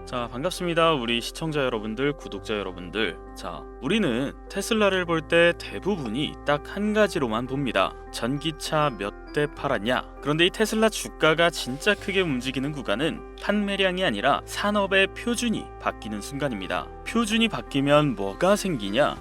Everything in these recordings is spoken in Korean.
자, 반갑습니다. 우리 시청자 여러분들, 구독자 여러분들. 자, 우리는 테슬라를 볼 때 대부분이 딱 한 가지로만 봅니다. 전기차 몇 대 팔았냐? 그런데 이 테슬라 주가가 진짜 크게 움직이는 구간은 판매량이 아니라 산업의 표준이 바뀌는 순간입니다. 표준이 바뀌면 뭐가 생기냐?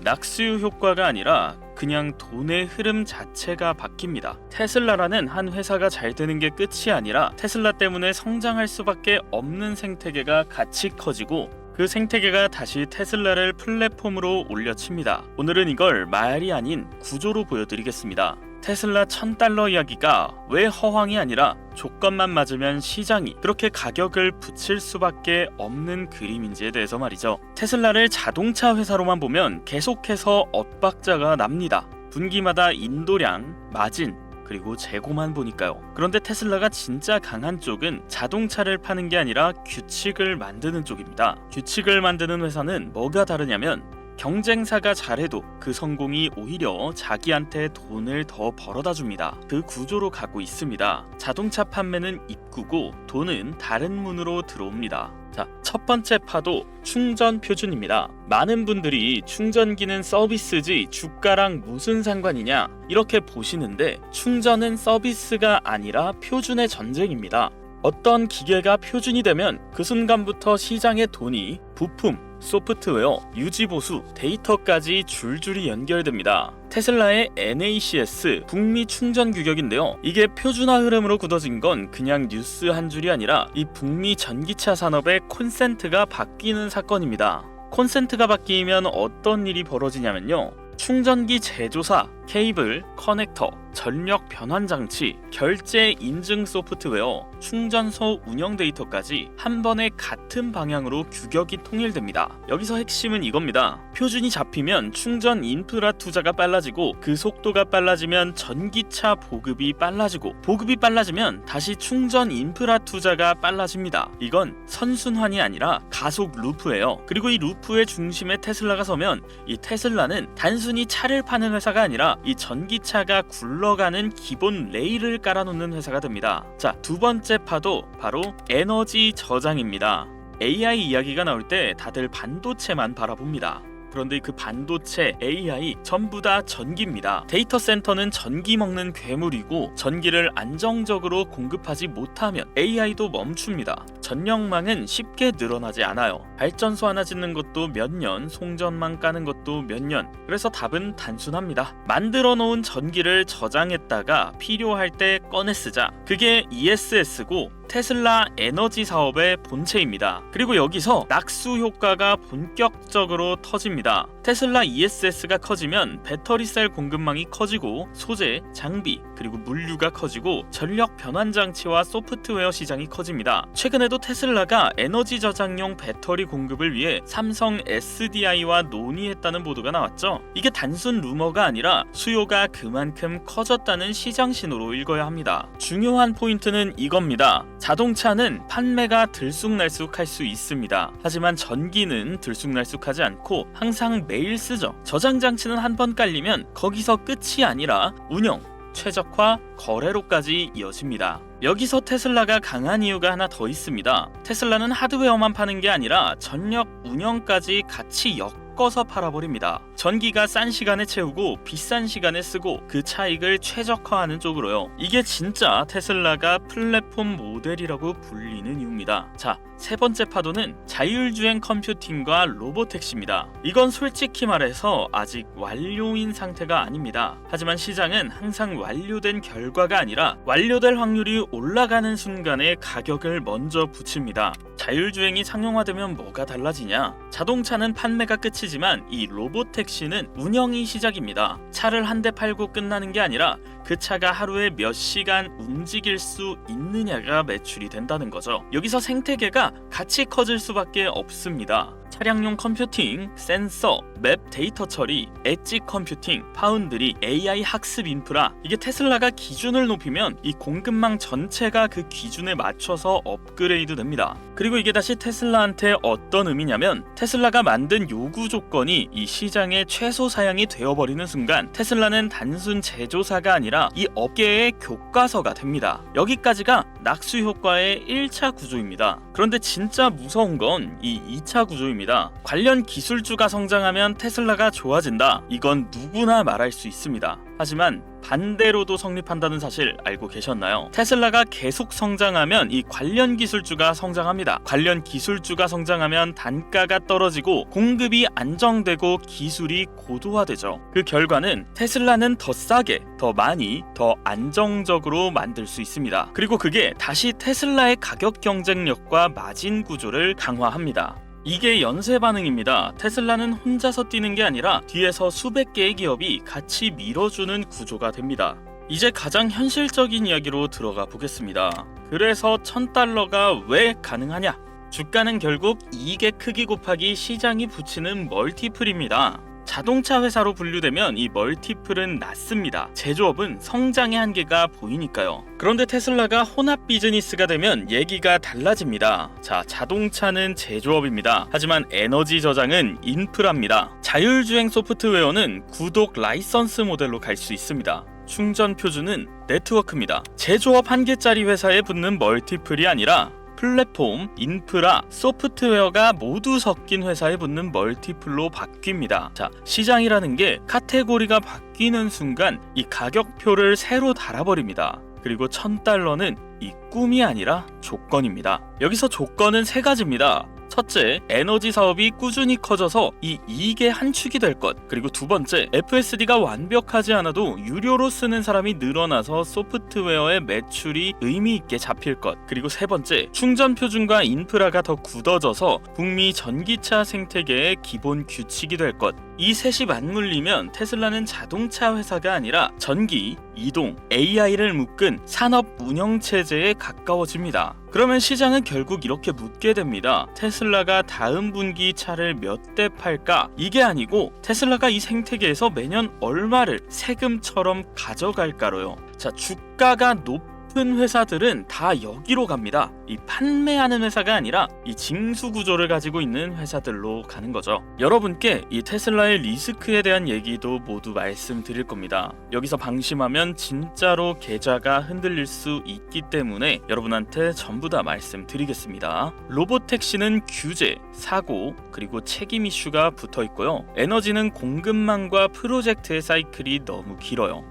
낙수유 효과가 아니라 그냥 돈의 흐름 자체가 바뀝니다. 테슬라라는 한 회사가 잘 되는 게 끝이 아니라 테슬라 때문에 성장할 수밖에 없는 생태계가 같이 커지고 그 생태계가 다시 테슬라를 플랫폼으로 올려칩니다. 오늘은 이걸 말이 아닌 구조로 보여드리겠습니다. 테슬라 $1000 이야기가 왜 허황이 아니라 조건만 맞으면 시장이 그렇게 가격을 붙일 수밖에 없는 그림인지에 대해서 말이죠. 테슬라를 자동차 회사로만 보면 계속해서 엇박자가 납니다. 분기마다 인도량, 마진, 그리고 재고만 보니까요. 그런데 테슬라가 진짜 강한 쪽은 자동차를 파는 게 아니라 규칙을 만드는 쪽입니다. 규칙을 만드는 회사는 뭐가 다르냐면 경쟁사가 잘해도 그 성공이 오히려 자기한테 돈을 더 벌어다 줍니다. 그 구조로 가고 있습니다. 자동차 판매는 입구고 돈은 다른 문으로 들어옵니다. 자, 첫 번째 파도 충전 표준입니다. 많은 분들이 충전기는 서비스지 주가랑 무슨 상관이냐 이렇게 보시는데 충전은 서비스가 아니라 표준의 전쟁입니다. 어떤 기계가 표준이 되면 그 순간부터 시장의 돈이 부품, 소프트웨어, 유지보수, 데이터까지 줄줄이 연결됩니다. 테슬라의 NACS 북미 충전 규격인데요. 이게 표준화 흐름으로 굳어진 건 그냥 뉴스 한 줄이 아니라 이 북미 전기차 산업의 콘센트가 바뀌는 사건입니다. 콘센트가 바뀌면 어떤 일이 벌어지냐면요. 충전기 제조사, 케이블, 커넥터, 전력 변환 장치, 결제 인증 소프트웨어, 충전소 운영 데이터까지 한 번에 같은 방향으로 규격이 통일됩니다. 여기서 핵심은 이겁니다. 표준이 잡히면 충전 인프라 투자가 빨라지고 그 속도가 빨라지면 전기차 보급이 빨라지고 보급이 빨라지면 다시 충전 인프라 투자가 빨라집니다. 이건 선순환이 아니라 가속 루프예요. 그리고 이 루프의 중심에 테슬라가 서면 이 테슬라는 단순히 차를 파는 회사가 아니라 이 전기차가 굴러가는 기본 레일을 깔아놓는 회사가 됩니다. 자, 두 번째 파도 바로 에너지 저장입니다. AI 이야기가 나올 때 다들 반도체만 바라봅니다. 그런데 그 반도체, AI 전부 다 전기입니다. 데이터 센터는 전기 먹는 괴물이고 전기를 안정적으로 공급하지 못하면 AI도 멈춥니다. 전력망은 쉽게 늘어나지 않아요. 발전소 하나 짓는 것도 몇 년, 송전망 까는 것도 몇 년. 그래서 답은 단순합니다. 만들어 놓은 전기를 저장했다가 필요할 때 꺼내 쓰자. 그게 ESS고 테슬라 에너지 사업의 본체입니다. 그리고 여기서 낙수 효과가 본격적으로 터집니다. 테슬라 ESS가 커지면 배터리셀 공급망이 커지고 소재, 장비, 그리고 물류가 커지고 전력 변환 장치와 소프트웨어 시장이 커집니다. 최근에도 테슬라가 에너지 저장용 배터리 공급을 위해 삼성 SDI와 논의했다는 보도가 나왔죠. 이게 단순 루머가 아니라 수요가 그만큼 커졌다는 시장 신호로 읽어야 합니다. 중요한 포인트는 이겁니다. 자동차는 판매가 들쑥날쑥할 수 있습니다. 하지만 전기는 들쑥날쑥하지 않고 항상 매일 쓰죠. 저장 장치는 한 번 깔리면 거기서 끝이 아니라 운영, 최적화, 거래로까지 이어집니다. 여기서 테슬라가 강한 이유가 하나 더 있습니다. 테슬라는 하드웨어만 파는 게 아니라 전력 운영까지 같이 엮어서 팔아버립니다. 전기가 싼 시간에 채우고 비싼 시간에 쓰고 그 차익을 최적화하는 쪽으로요. 이게 진짜 테슬라가 플랫폼 모델이라고 불리는 이유입니다. 자, 세 번째 파도는 자율주행 컴퓨팅과 로보택시입니다. 이건 솔직히 말해서 아직 완료인 상태가 아닙니다. 하지만 시장은 항상 완료된 결과가 아니라 완료될 확률이 올라가는 순간에 가격을 먼저 붙입니다. 자율주행이 상용화되면 뭐가 달라지냐? 자동차는 판매가 끝이지만 이 로보택시는 운영이 시작입니다. 차를 한 대 팔고 끝나는 게 아니라 그 차가 하루에 몇 시간 움직일 수 있느냐가 매출이 된다는 거죠. 여기서 생태계가 같이 커질 수밖에 없습니다. 차량용 컴퓨팅, 센서, 맵 데이터 처리, 엣지 컴퓨팅, 파운드리, AI 학습 인프라, 이게 테슬라가 기준을 높이면 이 공급망 전체가 그 기준에 맞춰서 업그레이드 됩니다. 그리고 이게 다시 테슬라한테 어떤 의미냐면 테슬라가 만든 요구 조건이 이 시장의 최소 사양이 되어버리는 순간 테슬라는 단순 제조사가 아니라 이 업계의 교과서가 됩니다. 여기까지가 낙수 효과의 1차 구조입니다. 그럼 그런데 진짜 무서운 건 이 2차 구조입니다. 관련 기술주가 성장하면 테슬라가 좋아진다. 이건 누구나 말할 수 있습니다. 하지만 반대로도 성립한다는 사실 알고 계셨나요? 테슬라가 계속 성장하면 이 관련 기술주가 성장합니다. 관련 기술주가 성장하면 단가가 떨어지고 공급이 안정되고 기술이 고도화되죠. 그 결과는 테슬라는 더 싸게, 더 많이, 더 안정적으로 만들 수 있습니다. 그리고 그게 다시 테슬라의 가격 경쟁력과 마진 구조를 강화합니다. 이게 연쇄 반응입니다. 테슬라는 혼자서 뛰는 게 아니라 뒤에서 수백 개의 기업이 같이 밀어주는 구조가 됩니다. 이제 가장 현실적인 이야기로 들어가 보겠습니다. 그래서 $1000가 왜 가능하냐? 주가는 결국 이익의 크기 곱하기 시장이 붙이는 멀티플입니다. 자동차 회사로 분류되면 이 멀티플은 낮습니다. 제조업은 성장의 한계가 보이니까요. 그런데 테슬라가 혼합 비즈니스가 되면 얘기가 달라집니다. 자, 자동차는 제조업입니다. 하지만 에너지 저장은 인프라입니다. 자율주행 소프트웨어는 구독 라이선스 모델로 갈 수 있습니다. 충전 표준은 네트워크입니다. 제조업 한 개짜리 회사에 붙는 멀티플이 아니라 플랫폼, 인프라, 소프트웨어가 모두 섞인 회사에 붙는 멀티플로 바뀝니다. 자, 시장이라는 게 카테고리가 바뀌는 순간 이 가격표를 새로 달아버립니다. 그리고 $1000는 이 꿈이 아니라 조건입니다. 여기서 조건은 세 가지입니다. 첫째, 에너지 사업이 꾸준히 커져서 이 이익의 한 축이 될 것. 그리고 두 번째, FSD가 완벽하지 않아도 유료로 쓰는 사람이 늘어나서 소프트웨어의 매출이 의미 있게 잡힐 것. 그리고 세 번째, 충전 표준과 인프라가 더 굳어져서 북미 전기차 생태계의 기본 규칙이 될 것. 이 셋이 맞물리면 테슬라는 자동차 회사가 아니라 전기, 이동, AI를 묶은 산업 운영 체제에 가까워집니다. 그러면 시장은 결국 이렇게 묻게 됩니다. 테슬라가 다음 분기 차를 몇 대 팔까? 이게 아니고 테슬라가 이 생태계에서 매년 얼마를 세금처럼 가져갈까로요. 자, 주가가 높은 회사들은 다 여기로 갑니다. 이 판매하는 회사가 아니라 이 징수 구조를 가지고 있는 회사들로 가는 거죠. 여러분께 이 테슬라의 리스크에 대한 얘기도 모두 말씀드릴 겁니다. 여기서 방심하면 진짜로 계좌가 흔들릴 수 있기 때문에 여러분한테 전부 다 말씀드리겠습니다. 로보택시는 규제, 사고, 그리고 책임 이슈가 붙어 있고요. 에너지는 공급망과 프로젝트의 사이클이 너무 길어요.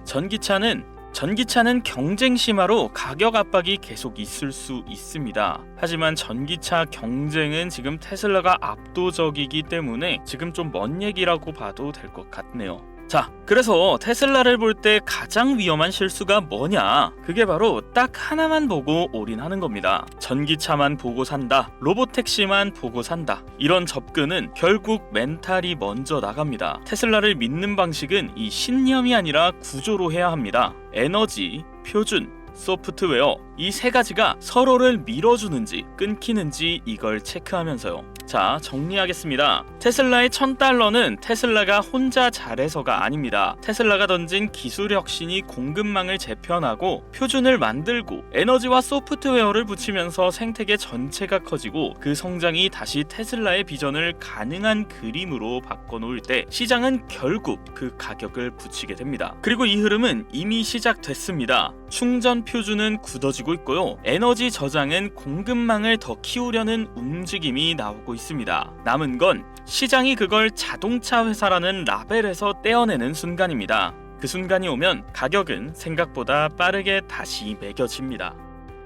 전기차는 경쟁 심화로 가격 압박이 계속 있을 수 있습니다. 하지만 전기차 경쟁은 지금 테슬라가 압도적이기 때문에 지금 좀 먼 얘기라고 봐도 될 것 같네요. 자, 그래서 테슬라를 볼 때 가장 위험한 실수가 뭐냐? 그게 바로 딱 하나만 보고 올인하는 겁니다. 전기차만 보고 산다, 로보택시만 보고 산다. 이런 접근은 결국 멘탈이 먼저 나갑니다. 테슬라를 믿는 방식은 이 신념이 아니라 구조로 해야 합니다. 에너지, 표준, 소프트웨어, 이 세 가지가 서로를 밀어주는지 끊기는지 이걸 체크하면서요. 자, 정리하겠습니다. 테슬라의 $1000는 테슬라가 혼자 잘해서가 아닙니다. 테슬라가 던진 기술 혁신이 공급망을 재편하고 표준을 만들고 에너지와 소프트웨어를 붙이면서 생태계 전체가 커지고 그 성장이 다시 테슬라의 비전을 가능한 그림으로 바꿔놓을 때 시장은 결국 그 가격을 붙이게 됩니다. 그리고 이 흐름은 이미 시작됐습니다. 충전 표준은 굳어지고 있고요. 에너지 저장은 공급망을 더 키우려는 움직임이 나오고 있습니다. 남은 건 시장이 그걸 자동차 회사라는 라벨에서 떼어내는 순간입니다. 그 순간이 오면 가격은 생각보다 빠르게 다시 매겨집니다.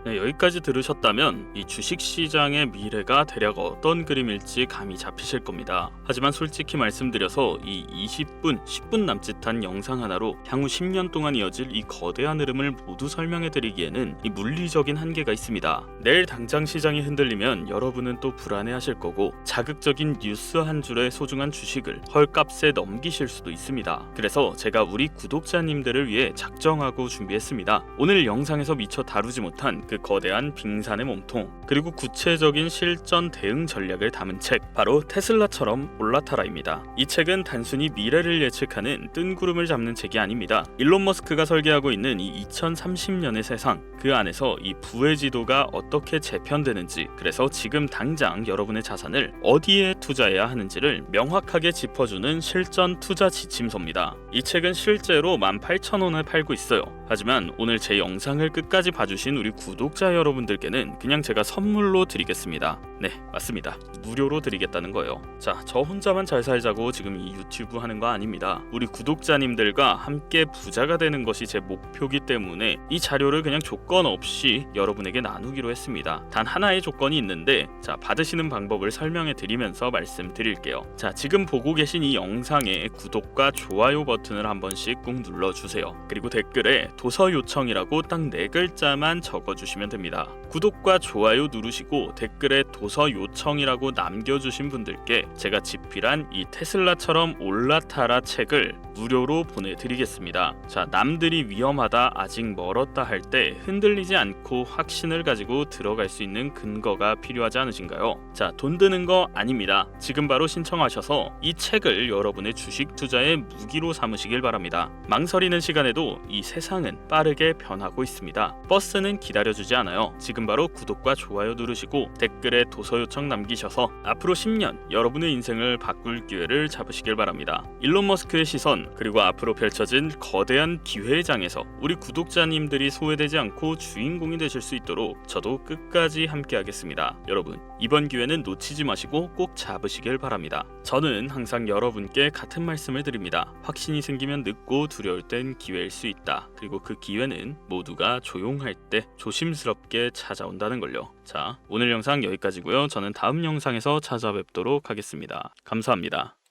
네, 여기까지 들으셨다면 이 주식시장의 미래가 대략 어떤 그림일지 감이 잡히실 겁니다. 하지만 솔직히 말씀드려서 이 20분, 10분 남짓한 영상 하나로 향후 10년 동안 이어질 이 거대한 흐름을 모두 설명해드리기에는 이 물리적인 한계가 있습니다. 내일 당장 시장이 흔들리면 여러분은 또 불안해하실 거고 자극적인 뉴스 한 줄의 소중한 주식을 헐값에 넘기실 수도 있습니다. 그래서 제가 우리 구독자님들을 위해 작정하고 준비했습니다. 오늘 영상에서 미처 다루지 못한 그 거대한 빙산의 몸통, 그리고 구체적인 실전 대응 전략을 담은 책, 바로 테슬라처럼 올라타라입니다. 이 책은 단순히 미래를 예측하는 뜬구름을 잡는 책이 아닙니다. 일론 머스크가 설계하고 있는 이 2030년의 세상, 그 안에서 이 부의 지도가 어떻게 재편되는지, 그래서 지금 당장 여러분의 자산을 어디에 투자해야 하는지를 명확하게 짚어주는 실전 투자 지침서입니다. 이 책은 실제로 18,000원에 팔고 있어요. 하지만 오늘 제 영상을 끝까지 봐주신 우리 구독자 여러분들께는 그냥 제가 선물로 드리겠습니다. 네, 맞습니다. 무료로 드리겠다는 거예요. 자, 저 혼자만 잘 살자고 지금 이 유튜브 하는 거 아닙니다. 우리 구독자님들과 함께 부자가 되는 것이 제 목표이기 때문에 이 자료를 그냥 조건 없이 여러분에게 나누기로 했습니다. 단 하나의 조건이 있는데, 자, 받으시는 방법을 설명해 드리면서 말씀드릴게요. 자, 지금 보고 계신 이 영상에 구독과 좋아요 버튼을 한 번씩 꾹 눌러주세요. 그리고 댓글에 도서 요청이라고 딱 4글자만 적어주시면 됩니다. 구독과 좋아요 누르시고 댓글에 도서 요청이라고 남겨주신 분들께 제가 집필한 이 테슬라처럼 올라타라 책을 무료로 보내드리겠습니다. 자, 남들이 위험하다, 아직 멀었다 할 때 흔들리지 않고 확신을 가지고 들어갈 수 있는 근거가 필요하지 않으신가요? 자, 돈 드는 거 아닙니다. 지금 바로 신청하셔서 이 책을 여러분의 주식 투자의 무기로 삼으시길 바랍니다. 망설이는 시간에도 이 세상은 빠르게 변하고 있습니다. 버스는 기다려주지 않아요. 지금 바로 구독과 좋아요 누르시고 댓글에 도서 요청 남기셔서 앞으로 10년 여러분의 인생을 바꿀 기회를 잡으시길 바랍니다. 일론 머스크의 시선, 그리고 앞으로 펼쳐진 거대한 기회의 장에서 우리 구독자님들이 소외되지 않고 주인공이 되실 수 있도록 저도 끝까지 함께 하겠습니다. 여러분, 이번 기회는 놓치지 마시고 꼭 잡으시길 바랍니다. 저는 항상 여러분께 같은 말씀을 드립니다. 확신이 생기면 늦고 두려울 땐 기회일 수 있다. 그리고 그 기회는 모두가 조용할 때 조심스럽게 찾아온다는 걸요. 자, 오늘 영상 여기까지고요. 저는 다음 영상에서 찾아뵙도록 하겠습니다. 감사합니다.